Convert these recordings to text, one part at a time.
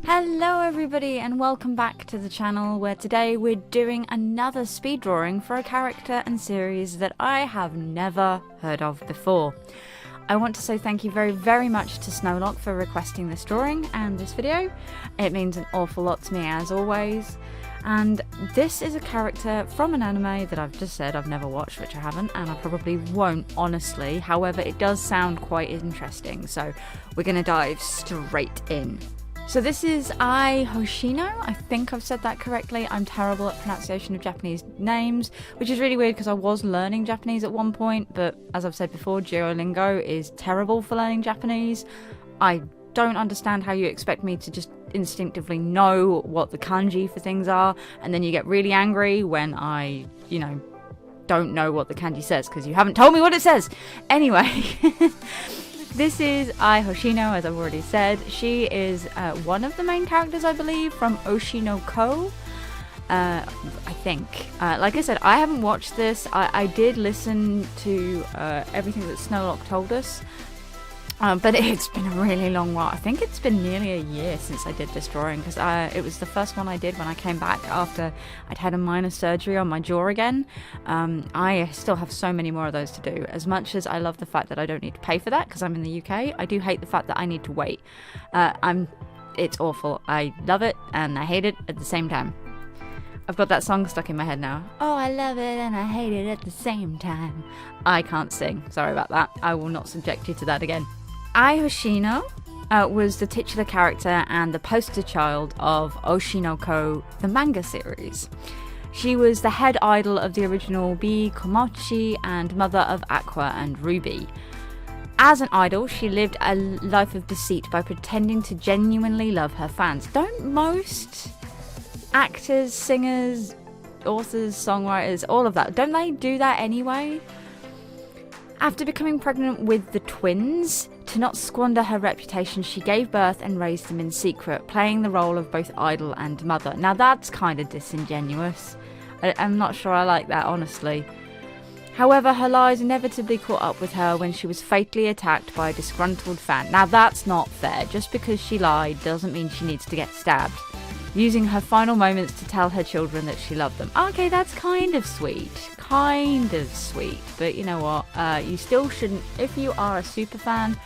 Hello everybody and welcome back to the channel where today we're doing another speed drawing for a character and series that I have never heard of before. I want to say thank you very much to Snowlocke for requesting this drawing and this video. It means an awful lot to me as always. And this is a character from an anime that I've just said I've never watched, which I haven't, and I probably won't honestly. However, it does sound quite interesting, so we're going to dive straight in. So this is Hoshino. I think I've said that correctly. I'm terrible at pronunciation of Japanese names, which is really weird because I was learning Japanese at one point, but as I've said before, Duolingo is terrible for learning Japanese. I don't understand how you expect me to just instinctively know what the kanji for things are, and then you get really angry when I, don't know what the kanji says because you haven't told me what it says. Anyway. This is Hoshino, as I've already said. She is one of the main characters, I believe, from Hoshino. I think. Like I said, I haven't watched this. I did listen to everything that Snowlocke told us. But it's been a really long while. I think it's been nearly a year since I did this drawing because it was the first one I did when I came back after I'd had a minor surgery on my jaw again. I still have so many more of those to do. As much as I love the fact that I don't need to pay for that because I'm in the UK, I do hate the fact that I need to wait. It's awful. I love it and I hate it at the same time. I've got that song stuck in my head now. Oh, I love it and I hate it at the same time. I can't sing. Sorry about that. I will not subject you to that again. Hoshino was the titular character and the poster child of Hoshino, the manga series. She was the head idol of the original Bi Komochi and mother of Aqua and Ruby. As an idol, she lived a life of deceit by pretending to genuinely love her fans. Don't most actors, singers, authors, songwriters, all of that, don't they do that anyway? After becoming pregnant with the twins, to not squander her reputation, she gave birth and raised them in secret, playing the role of both idol and mother. Now that's kind of disingenuous. I'm not sure I like that, honestly. However, her lies inevitably caught up with her when she was fatally attacked by a disgruntled fan. Now that's not fair. Just because she lied doesn't mean she needs to get stabbed. Using her final moments to tell her children that she loved them. Okay, that's kind of sweet. But you know what? You still shouldn't. If you are a super fan,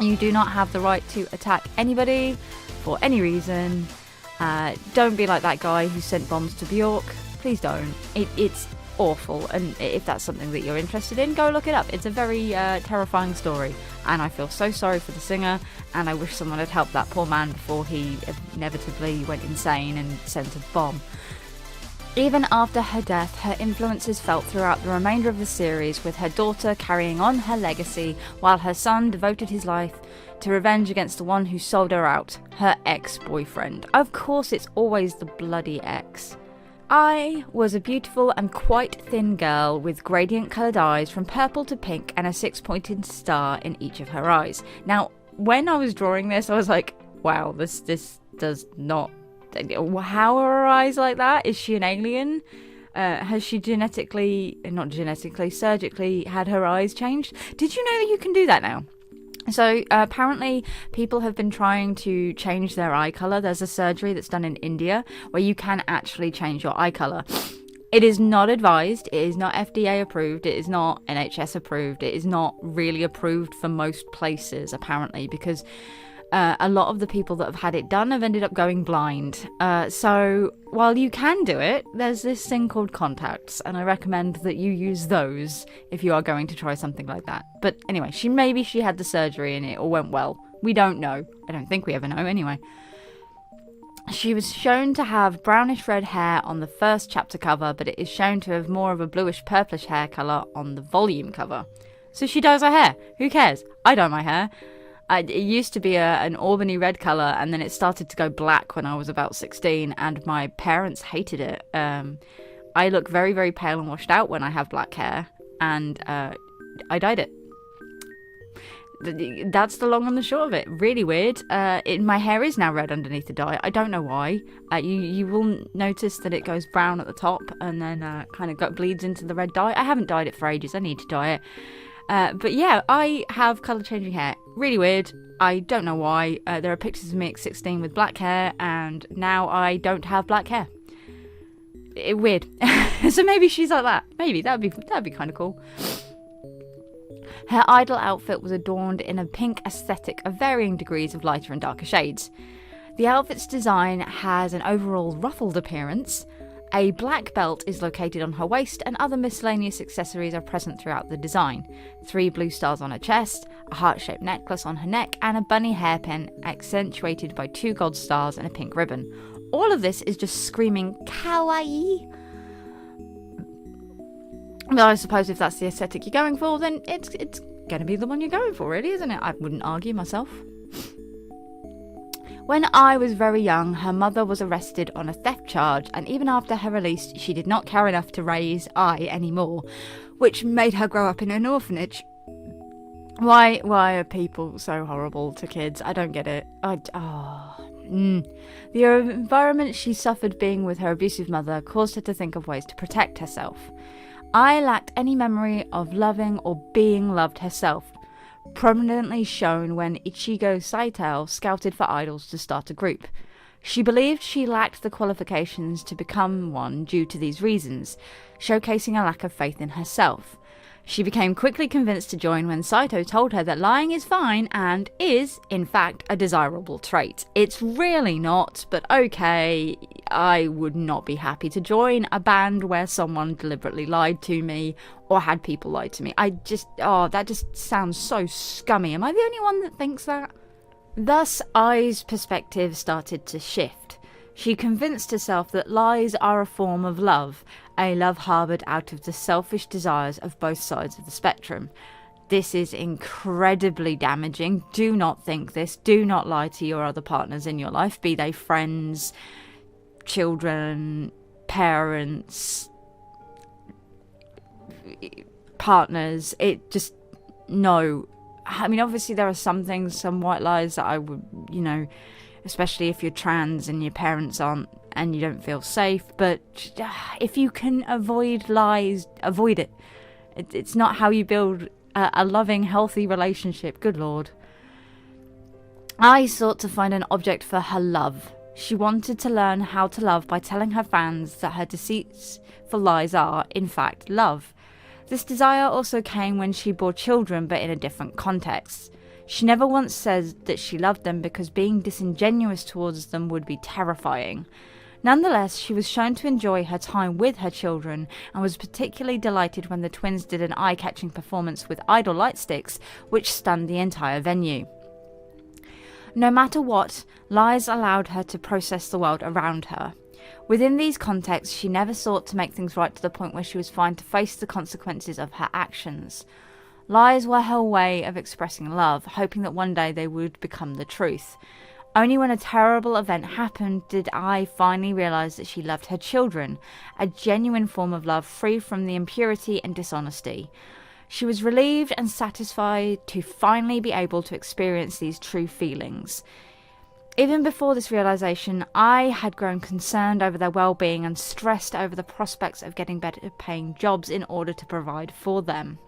you do not have the right to attack anybody for any reason. Don't be like that guy who sent bombs to Bjork. Please don't. It's awful, and if that's something that you're interested in, go look it up. It's a very terrifying story, and I feel so sorry for the singer, and I wish someone had helped that poor man before he inevitably went insane and sent a bomb. Even after her death, her influence is felt throughout the remainder of the series, with her daughter carrying on her legacy, while her son devoted his life to revenge against the one who sold her out, her ex-boyfriend. Of course, it's always the bloody ex. I was a beautiful and quite thin girl with gradient coloured eyes from purple to pink and a 6-pointed star in each of her eyes. Now, when I was drawing this, I was like, wow, this does not... How are her eyes like that? Is she an alien? Has she surgically had her eyes changed? Did you know that you can do that now? So apparently people have been trying to change their eye colour. There's a surgery that's done in India where you can actually change your eye colour. It is not advised, it is not FDA approved, it is not NHS approved, it is not really approved for most places apparently, because a lot of the people that have had it done have ended up going blind. So while you can do it, there's this thing called contacts, and I recommend that you use those if you are going to try something like that. But anyway, maybe she had the surgery and it all went well. We don't know. I don't think we ever know anyway. She was shown to have brownish red hair on the first chapter cover, but it is shown to have more of a bluish purplish hair colour on the volume cover. So she dyes her hair. Who cares? I dye my hair. It used to be an Albany red colour, and then it started to go black when I was about 16, and my parents hated it. I look very, very pale and washed out when I have black hair, and I dyed it. That's the long and the short of it. Really weird. My hair is now red underneath the dye. I don't know why. You will notice that it goes brown at the top, and then kind of bleeds into the red dye. I haven't dyed it for ages. I need to dye it. But yeah, I have colour changing hair. Really weird. I don't know why. There are pictures of me at 16 with black hair, and now I don't have black hair. Weird. So maybe she's like that. Maybe that'd be kind of cool. Her idol outfit was adorned in a pink aesthetic of varying degrees of lighter and darker shades. The outfit's design has an overall ruffled appearance. A black belt is located on her waist, and other miscellaneous accessories are present throughout the design. 3 blue stars on her chest, a heart-shaped necklace on her neck, and a bunny hairpin accentuated by 2 gold stars and a pink ribbon. All of this is just screaming kawaii. Well, I suppose if that's the aesthetic you're going for, then it's going to be the one you're going for, really, isn't it? I wouldn't argue myself. When I was very young, her mother was arrested on a theft charge, and even after her release, she did not care enough to raise I anymore, which made her grow up in an orphanage. Why are people so horrible to kids? I don't get it. The environment she suffered being with her abusive mother caused her to think of ways to protect herself. I lacked any memory of loving or being loved herself, prominently shown when Ichigo Saito scouted for idols to start a group. She believed she lacked the qualifications to become one due to these reasons, showcasing a lack of faith in herself. She became quickly convinced to join when Saito told her that lying is fine and is, in fact, a desirable trait. It's really not, but okay, I would not be happy to join a band where someone deliberately lied to me or had people lie to me. That just sounds so scummy. Am I the only one that thinks that? Thus, Ai's perspective started to shift. She convinced herself that lies are a form of love, a love harboured out of the selfish desires of both sides of the spectrum. This is incredibly damaging. Do not think this. Do not lie to your other partners in your life, be they friends, children, parents, partners. No. I mean, obviously there are some things, some white lies that I would, especially if you're trans and your parents aren't and you don't feel safe, but if you can avoid lies, avoid it. It's not how you build a loving, healthy relationship. Good Lord. I sought to find an object for her love. She wanted to learn how to love by telling her fans that her deceits for lies are, in fact, love. This desire also came when she bore children, but in a different context. She never once said that she loved them because being disingenuous towards them would be terrifying. Nonetheless, she was shown to enjoy her time with her children and was particularly delighted when the twins did an eye-catching performance with idol light sticks, which stunned the entire venue. No matter what, lies allowed her to process the world around her. Within these contexts, she never sought to make things right to the point where she was fine to face the consequences of her actions. Lies were her way of expressing love, hoping that one day they would become the truth. Only when a terrible event happened did I finally realise that she loved her children, a genuine form of love free from the impurity and dishonesty. She was relieved and satisfied to finally be able to experience these true feelings. Even before this realisation, I had grown concerned over their well-being and stressed over the prospects of getting better paying jobs in order to provide for them.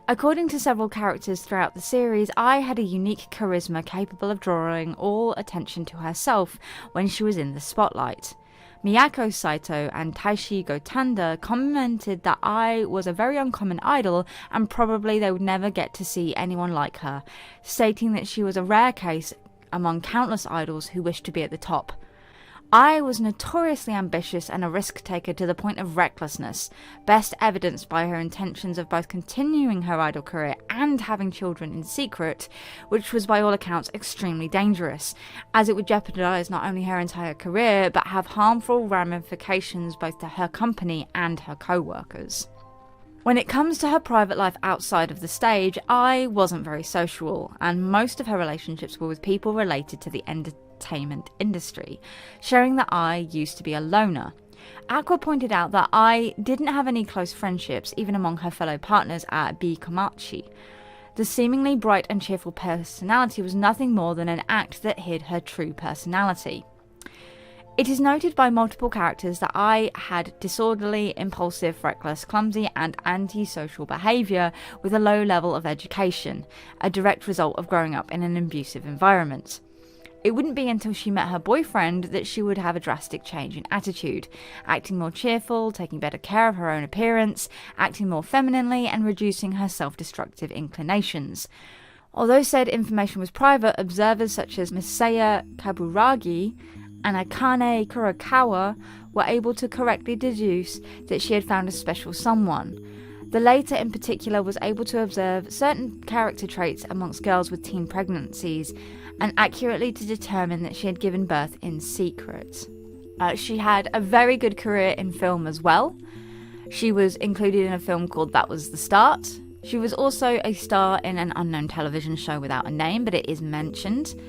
According to several characters throughout the series, Ai had a unique charisma capable of drawing all attention to herself when she was in the spotlight. Miyako Saito and Taishi Gotanda commented that Ai was a very uncommon idol and probably they would never get to see anyone like her, stating that she was a rare case among countless idols who wished to be at the top. Ai was notoriously ambitious and a risk-taker to the point of recklessness, best evidenced by her intentions of both continuing her idol career and having children in secret, which was by all accounts extremely dangerous, as it would jeopardise not only her entire career, but have harmful ramifications both to her company and her co-workers. When it comes to her private life outside of the stage, Ai wasn't very social, and most of her relationships were with people related to the entertainment industry, showing that Ai used to be a loner. Aqua pointed out that Ai didn't have any close friendships, even among her fellow partners at B Komachi. The seemingly bright and cheerful personality was nothing more than an act that hid her true personality. It is noted by multiple characters that Ai had disorderly, impulsive, reckless, clumsy, and antisocial behaviour with a low level of education, a direct result of growing up in an abusive environment. It wouldn't be until she met her boyfriend that she would have a drastic change in attitude, acting more cheerful, taking better care of her own appearance, acting more femininely, and reducing her self-destructive inclinations. Although said information was private, observers such as Misaya Kaburagi and Akane Kurokawa were able to correctly deduce that she had found a special someone. The latter in particular was able to observe certain character traits amongst girls with teen pregnancies and accurately to determine that she had given birth in secret. She had a very good career in film as well. She was included in a film called That Was the Start. She was also a star in an unknown television show without a name, but it is mentioned.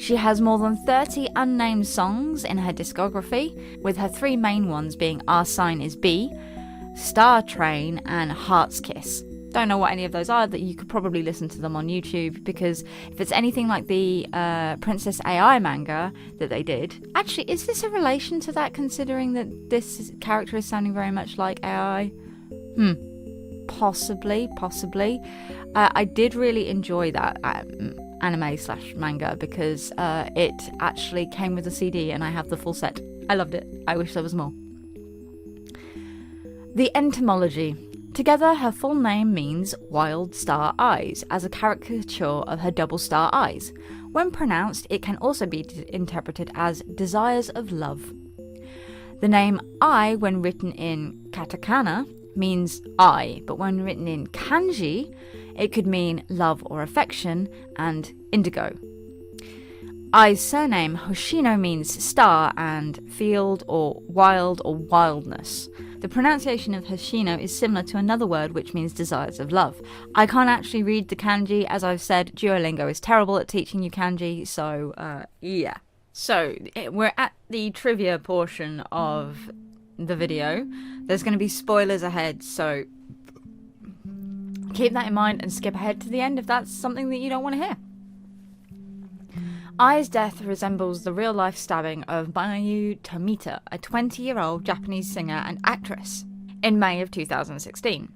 She has more than 30 unnamed songs in her discography, with her 3 main ones being Our Sign Is B, Star Train, and Heart's Kiss. Don't know what any of those are, that you could probably listen to them on YouTube, because if it's anything like the Princess AI manga that they did... Actually, is this a relation to that, considering that this character is sounding very much like AI? Possibly. I did really enjoy that anime/manga because it actually came with a CD and I have the full set. I loved it. I wish there was more. The etymology. Together, her full name means Wild Star Eyes, as a caricature of her double star eyes. When pronounced, it can also be interpreted as Desires of Love. The name Ai, when written in katakana, means I, but when written in kanji, it could mean love or affection, and indigo. Ai's surname, Hoshino, means star and field or wildness. The pronunciation of Hoshino is similar to another word which means desires of love. I can't actually read the kanji. As I've said, Duolingo is terrible at teaching you kanji, so yeah. So, we're at the trivia portion of the video. There's going to be spoilers ahead, so keep that in mind and skip ahead to the end if that's something that you don't want to hear. Ai's death resembles the real-life stabbing of Mayu Tomita, a 20-year-old Japanese singer and actress, in May of 2016.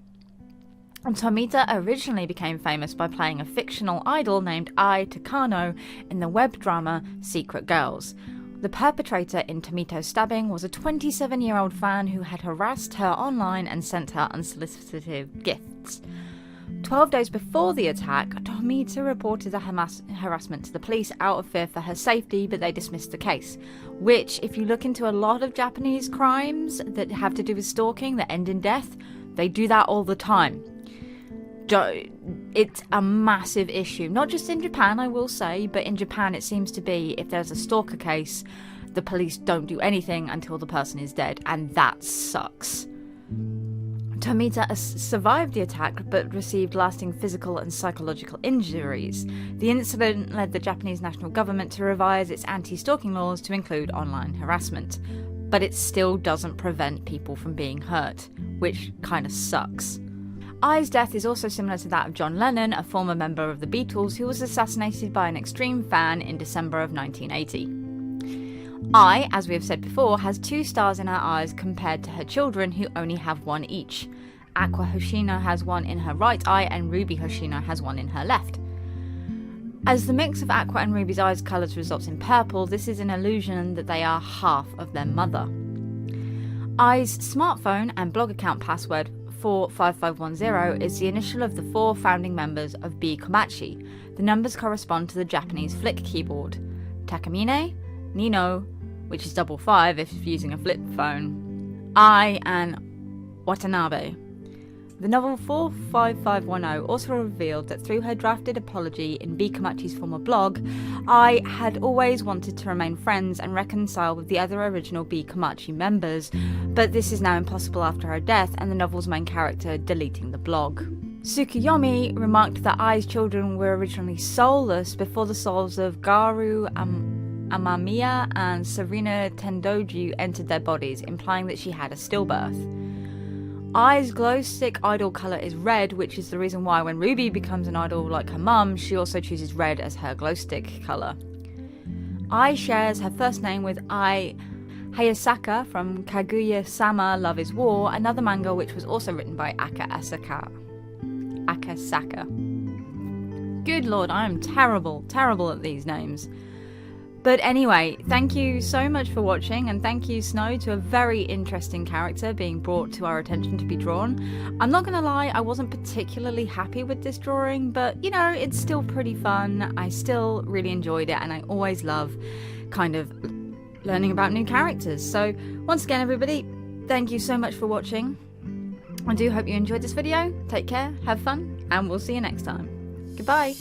Tomita originally became famous by playing a fictional idol named Ai Takano in the web drama Secret Girls. The perpetrator in Tomito's stabbing was a 27-year-old fan who had harassed her online and sent her unsolicited gifts. 12 days before the attack, Tomita reported the harassment to the police out of fear for her safety, but they dismissed the case. Which, if you look into a lot of Japanese crimes that have to do with stalking that end in death, they do that all the time. It's a massive issue. Not just in Japan, I will say, but in Japan it seems to be, if there's a stalker case, the police don't do anything until the person is dead, and that sucks. Tomita survived the attack but received lasting physical and psychological injuries. The incident led the Japanese national government to revise its anti-stalking laws to include online harassment. But it still doesn't prevent people from being hurt, which kind of sucks. Ai's death is also similar to that of John Lennon, a former member of the Beatles who was assassinated by an extreme fan in December of 1980. Ai, as we have said before, has 2 stars in her eyes compared to her children who only have 1 each. Aqua Hoshino has 1 in her right eye and Ruby Hoshino has 1 in her left. As the mix of Aqua and Ruby's eyes colours results in purple, this is an illusion that they are half of their mother. Ai's smartphone and blog account password 45510 is the initial of the 4 founding members of B Komachi. The numbers correspond to the Japanese flick keyboard: Takamine, Nino, which is 55 if using a flip phone, Ai, and Watanabe. The novel 45510 also revealed that through her drafted apology in B Komachi's former blog, Ai had always wanted to remain friends and reconcile with the other original B Komachi members, but this is now impossible after her death and the novel's main character deleting the blog. Tsukuyomi remarked that Ai's children were originally soulless before the souls of Garu Amamiya and Serena Tendoju entered their bodies, implying that she had a stillbirth. Ai's glow stick idol colour is red, which is the reason why when Ruby becomes an idol like her mum, she also chooses red as her glow stick colour. Ai shares her first name with Ai Hayasaka from Kaguya-sama Love is War, another manga which was also written by Akasaka. Good lord, I am terrible at these names. But anyway, thank you so much for watching, and thank you, Snow, to a very interesting character being brought to our attention to be drawn. I'm not gonna lie, I wasn't particularly happy with this drawing, but you know, it's still pretty fun. I still really enjoyed it, and I always love kind of learning about new characters. So once again, everybody, thank you so much for watching. I do hope you enjoyed this video. Take care, have fun, and we'll see you next time. Goodbye.